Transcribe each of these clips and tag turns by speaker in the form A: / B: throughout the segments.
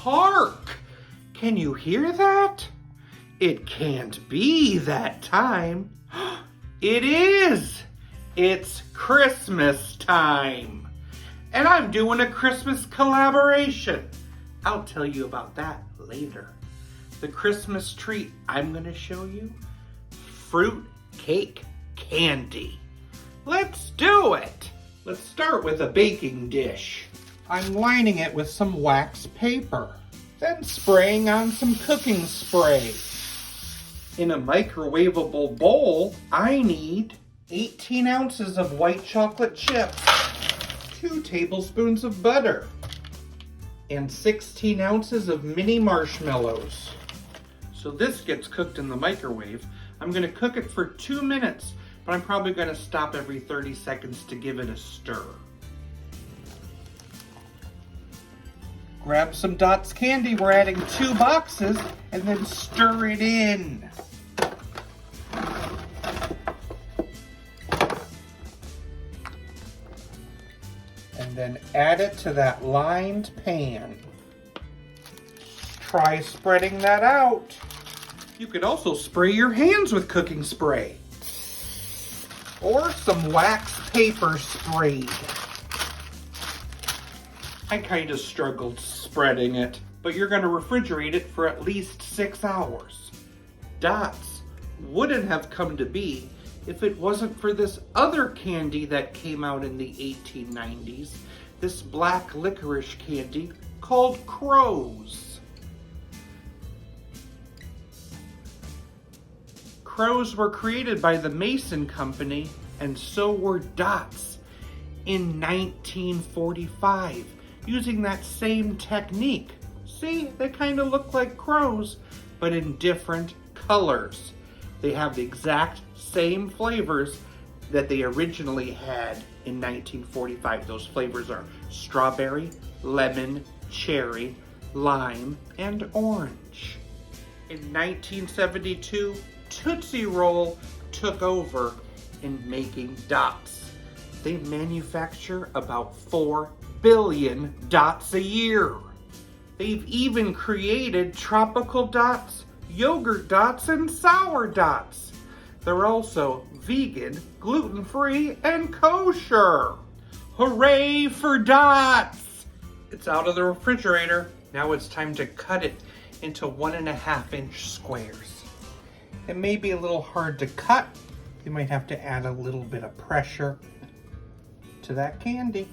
A: Hark! Can you hear that? It can't be that time. It is! It's Christmas time! And I'm doing a Christmas collaboration. I'll tell you about that later. The Christmas treat I'm going to show you, fruit cake candy. Let's do it! Let's start with a baking dish. I'm lining it with some wax paper, then spraying on some cooking spray. In a microwavable bowl, I need 18 ounces of white chocolate chips, 2 tablespoons of butter, and 16 ounces of mini marshmallows. So this gets cooked in the microwave. I'm going to cook it for 2 minutes, but I'm probably going to stop every 30 seconds to give it a stir. Grab some Dots candy. We're adding 2 boxes, and then stir it in. And then add it to that lined pan. Try spreading that out. You could also spray your hands with cooking spray. Or some wax paper sprayed. I kind of struggled spreading it, but you're going to refrigerate it for at least 6 hours. Dots wouldn't have come to be if it wasn't for this other candy that came out in the 1890s, this black licorice candy called Crows. Crows were created by the Mason Company, and so were Dots in 1945, using that same technique. See, they kind of look like crows, but in different colors. They have the exact same flavors that they originally had in 1945. Those flavors are strawberry, lemon, cherry, lime, and orange. In 1972, Tootsie Roll took over in making Dots. They manufacture about 4 billion Dots a year. They've even created tropical Dots, yogurt Dots, and sour Dots. They're also vegan, gluten-free, and kosher. Hooray for Dots! It's out of the refrigerator. Now it's time to cut it into 1.5-inch squares. It may be a little hard to cut. You might have to add a little bit of pressure to that candy.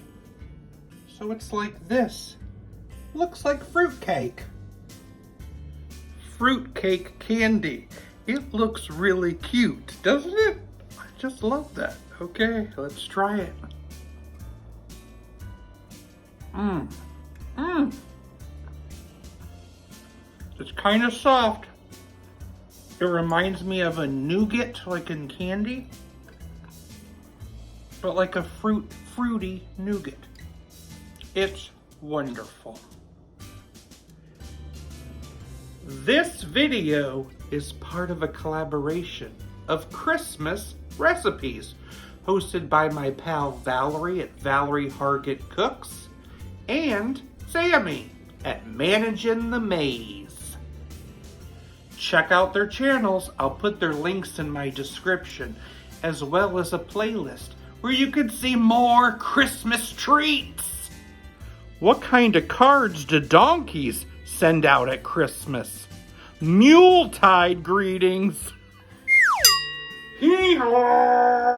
A: So it's like this. Looks like fruitcake. Fruitcake candy. It looks really cute, doesn't it? I just love that. Okay, let's try it. It's kind of soft. It reminds me of a nougat, like in candy, but like a fruity nougat. It's wonderful. This video is part of a collaboration of Christmas recipes hosted by my pal Valerie at Valerie Hargett Cooks and Sammi at Managin' the Maze. Check out their channels. I'll put their links in my description, as well as a playlist where you can see more Christmas treats. What kind of cards do donkeys send out at Christmas? Yuletide greetings. Hee-haw!